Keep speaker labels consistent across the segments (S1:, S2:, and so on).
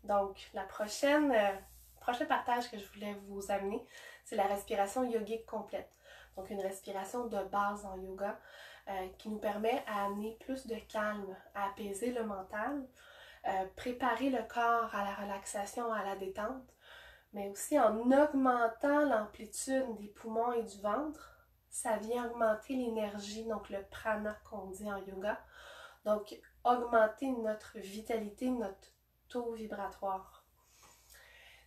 S1: Donc, prochain partage que je voulais vous amener, c'est la respiration yogique complète. Donc, une respiration de base en yoga qui nous permet à amener plus de calme, à apaiser le mental, préparer le corps à la relaxation, à la détente, mais aussi en augmentant l'amplitude des poumons et du ventre, ça vient augmenter l'énergie, donc le prana qu'on dit en yoga. Donc, augmenter notre vitalité, notre taux vibratoire.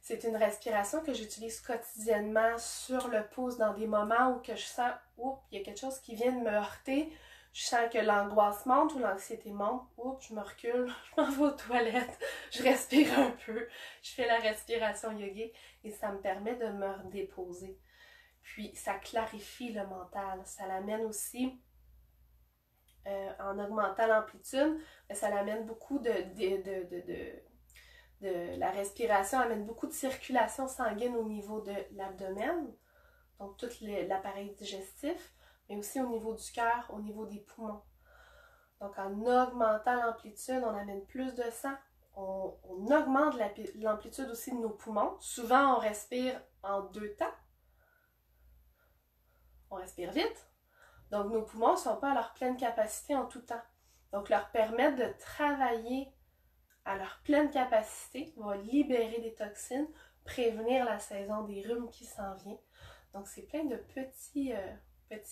S1: C'est une respiration que j'utilise quotidiennement sur le pouce dans des moments où que je sens, oups, il y a quelque chose qui vient de me heurter. Je sens que l'angoisse monte ou l'anxiété monte. Oups, je me recule, je m'en vais aux toilettes, je respire un peu, je fais la respiration yogique et ça me permet de me redéposer. Puis ça clarifie le mental, ça l'amène aussi en augmentant l'amplitude, ça l'amène beaucoup la respiration amène beaucoup de circulation sanguine au niveau de l'abdomen, donc tout l'appareil digestif, mais aussi au niveau du cœur, au niveau des poumons. Donc en augmentant l'amplitude, on amène plus de sang, on augmente l'amplitude aussi de nos poumons. Souvent, on respire en 2 temps. On respire vite. Donc nos poumons ne sont pas à leur pleine capacité en tout temps. Donc leur permettre de travailler à leur pleine capacité va libérer des toxines, prévenir la saison des rhumes qui s'en vient. Donc c'est plein de petits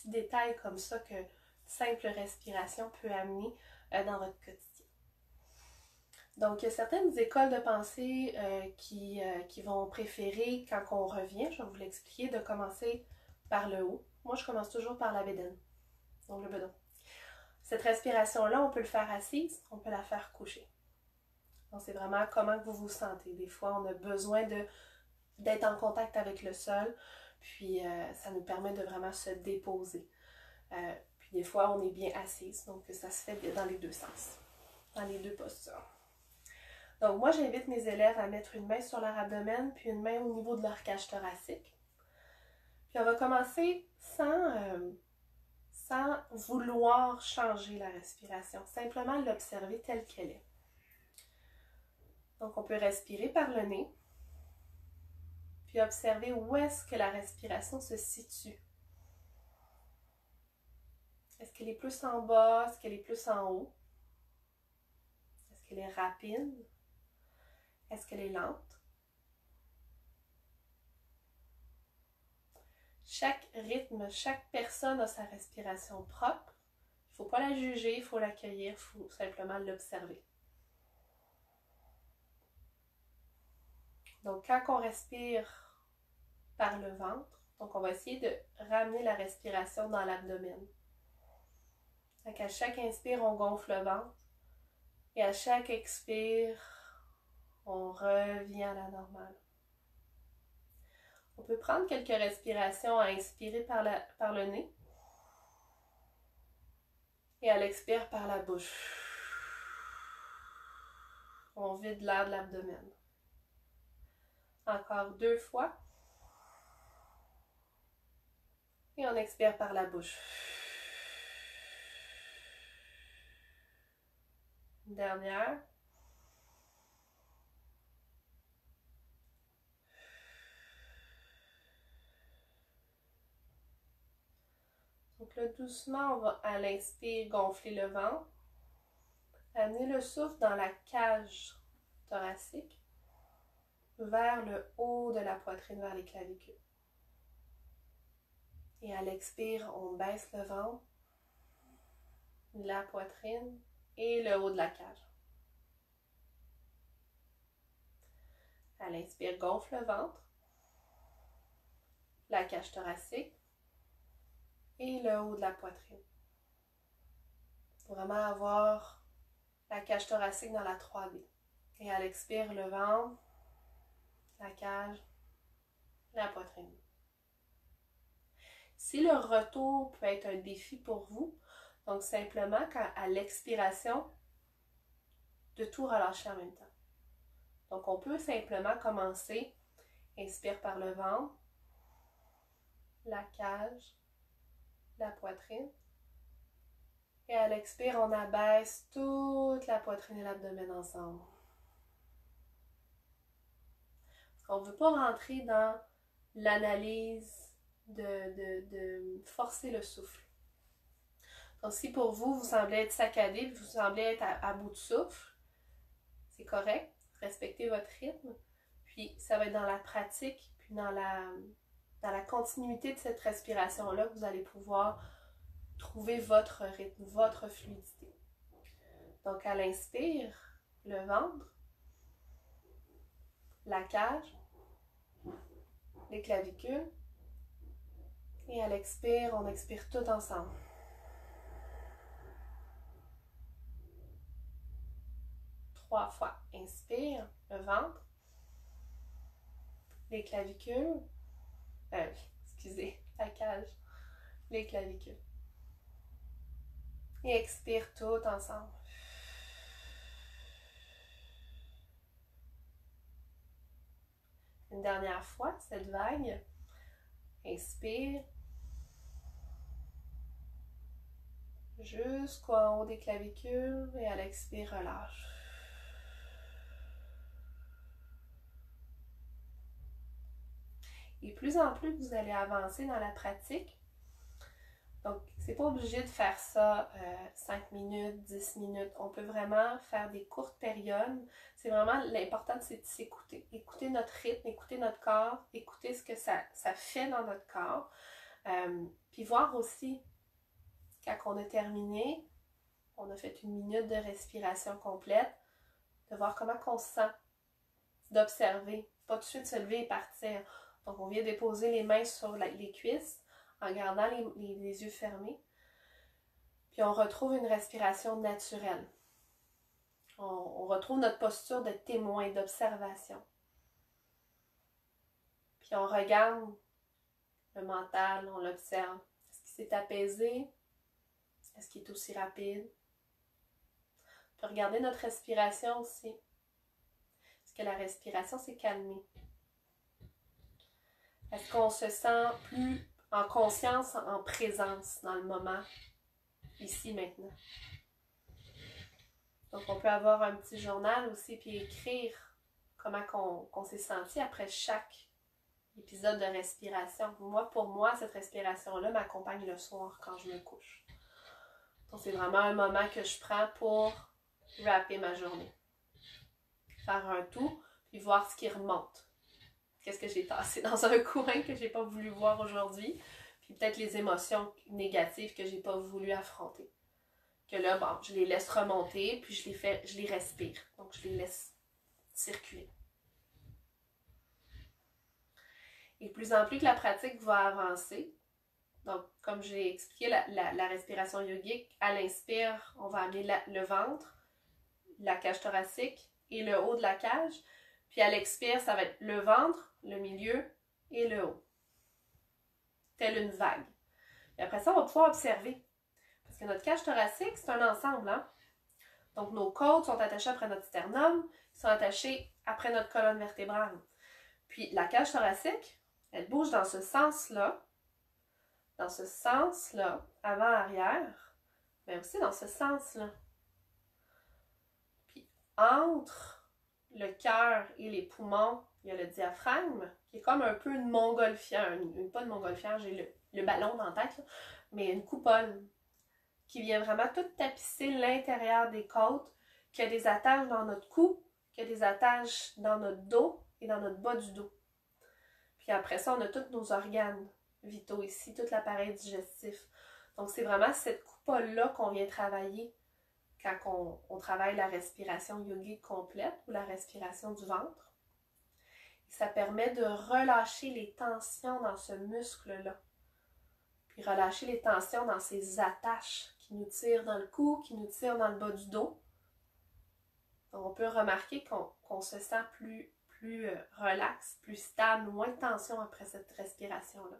S1: détails comme ça que simple respiration peut amener dans votre quotidien. Donc, il y a certaines écoles de pensée qui vont préférer, quand on revient, je vais vous l'expliquer, de commencer par le haut. Moi, je commence toujours par la bédaine, donc le bedon. Cette respiration-là, on peut le faire assise, on peut la faire couchée. Donc, c'est vraiment comment vous vous sentez. Des fois, on a besoin d'être en contact avec le sol, puis ça nous permet de vraiment se déposer. Puis des fois, on est bien assise, donc ça se fait dans les deux sens, dans les deux postures. Donc moi, j'invite mes élèves à mettre une main sur leur abdomen, puis une main au niveau de leur cage thoracique. Puis on va commencer sans vouloir changer la respiration, simplement l'observer telle qu'elle est. Donc on peut respirer par le nez, puis observer où est-ce que la respiration se situe. Est-ce qu'elle est plus en bas? Est-ce qu'elle est plus en haut? Est-ce qu'elle est rapide? Est-ce qu'elle est lente? Chaque rythme, chaque personne a sa respiration propre. Il ne faut pas la juger, il faut l'accueillir, il faut simplement l'observer. Donc, quand on respire par le ventre, donc on va essayer de ramener la respiration dans l'abdomen. Donc, à chaque inspire, on gonfle le ventre. Et à chaque expire, on revient à la normale. On peut prendre quelques respirations à inspirer par le nez et à l'expire par la bouche. On vide l'air de l'abdomen. Encore 2 fois. Et on expire par la bouche. Une dernière. Donc là, doucement, on va à l'inspire gonfler le ventre. Amener le souffle dans la cage thoracique vers le haut de la poitrine, vers les clavicules. Et à l'expire, on baisse le ventre, la poitrine et le haut de la cage. À l'inspire, gonfle le ventre, la cage thoracique et le haut de la poitrine. Pour vraiment avoir la cage thoracique dans la 3D. Et à l'expire, le ventre, la cage, la poitrine. Si le retour peut être un défi pour vous, donc simplement à l'expiration, de tout relâcher en même temps. Donc on peut simplement commencer, inspire par le ventre, la cage, la poitrine. Et à l'expire, on abaisse toute la poitrine et l'abdomen ensemble. On ne veut pas rentrer dans l'analyse de forcer le souffle. Donc si pour vous, vous semblez être saccadé, vous semblez être à bout de souffle, c'est correct, respectez votre rythme. Puis ça va être dans la pratique, puis dans la continuité de cette respiration-là que vous allez pouvoir trouver votre rythme, votre fluidité. Donc à l'inspire, le ventre, la cage, les clavicules. Et à l'expire, on expire tout ensemble. Trois fois. Inspire, le ventre, les clavicules, excusez, la cage, les clavicules. Et expire tout ensemble. Une dernière fois, cette vague. Inspire. Jusqu'en haut des clavicules et à l'expire, relâche. Et plus en plus que vous allez avancer dans la pratique, donc c'est pas obligé de faire ça 5 minutes, 10 minutes. On peut vraiment faire des courtes périodes. C'est vraiment l'important, c'est de s'écouter. Écouter notre rythme, écouter notre corps, écouter ce que ça fait dans notre corps. Puis voir aussi, quand on a terminé, on a fait une minute de respiration complète, de voir comment on se sent, d'observer, pas tout de suite se lever et partir. Donc on vient déposer les mains sur les cuisses en gardant les yeux fermés. Puis on retrouve une respiration naturelle. On retrouve notre posture de témoin, d'observation. Puis on regarde le mental, on l'observe. Est-ce qu'il s'est apaisé? Est-ce qu'il est aussi rapide? On peut regarder notre respiration aussi. Est-ce que la respiration s'est calmée? Est-ce qu'on se sent plus en conscience, en présence dans le moment, ici, maintenant? Donc on peut avoir un petit journal aussi, puis écrire comment qu'on s'est senti après chaque épisode de respiration. Pour moi, cette respiration-là m'accompagne le soir quand je me couche. Donc c'est vraiment un moment que je prends pour wrapper ma journée. Faire un tout, puis voir ce qui remonte. Qu'est-ce que j'ai tassé dans un coin que j'ai pas voulu voir aujourd'hui, puis peut-être les émotions négatives que j'ai pas voulu affronter. Que là, bon, je les laisse remonter, puis je les respire. Donc je les laisse circuler. Et plus en plus que la pratique va avancer, donc comme j'ai expliqué, la respiration yogique, à l'inspire, on va amener le ventre, la cage thoracique et le haut de la cage. Puis à l'expire, ça va être le ventre, le milieu et le haut. Telle une vague. Et après ça, on va pouvoir observer. Parce que notre cage thoracique, c'est un ensemble, hein? Donc nos côtes sont attachées après notre sternum, sont attachées après notre colonne vertébrale. Puis la cage thoracique, elle bouge dans ce sens-là, avant-arrière, mais aussi dans ce sens-là. Puis entre le cœur et les poumons, il y a le diaphragme, qui est comme un peu une montgolfière, pas une montgolfière, j'ai le ballon dans la tête, là, mais une coupole qui vient vraiment tout tapisser l'intérieur des côtes, qui a des attaches dans notre cou, qui a des attaches dans notre dos et dans notre bas du dos. Puis après ça, on a tous nos organes vitaux ici, tout l'appareil digestif. Donc c'est vraiment cette coupole-là qu'on vient travailler quand on travaille la respiration yogique complète ou la respiration du ventre. Et ça permet de relâcher les tensions dans ce muscle-là. Puis relâcher les tensions dans ces attaches qui nous tirent dans le cou, qui nous tirent dans le bas du dos. Donc on peut remarquer qu'on se sent plus relax, plus stable, moins de tension après cette respiration-là.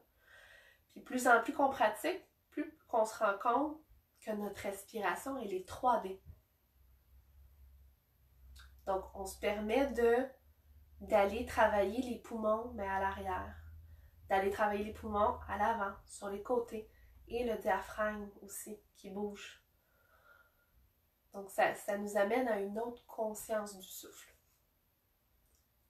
S1: Puis plus en plus qu'on pratique, plus qu'on se rend compte que notre respiration, elle est 3D. Donc, on se permet d'aller travailler les poumons, mais à l'arrière. D'aller travailler les poumons à l'avant, sur les côtés. Et le diaphragme aussi, qui bouge. Donc, ça nous amène à une autre conscience du souffle.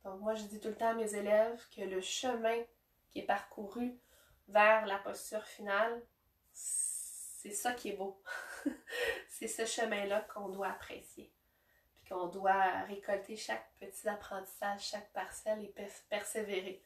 S1: Donc moi, je dis tout le temps à mes élèves que le chemin qui est parcouru vers la posture finale, c'est ça qui est beau. C'est ce chemin-là qu'on doit apprécier. Puis qu'on doit récolter chaque petit apprentissage, chaque parcelle et persévérer.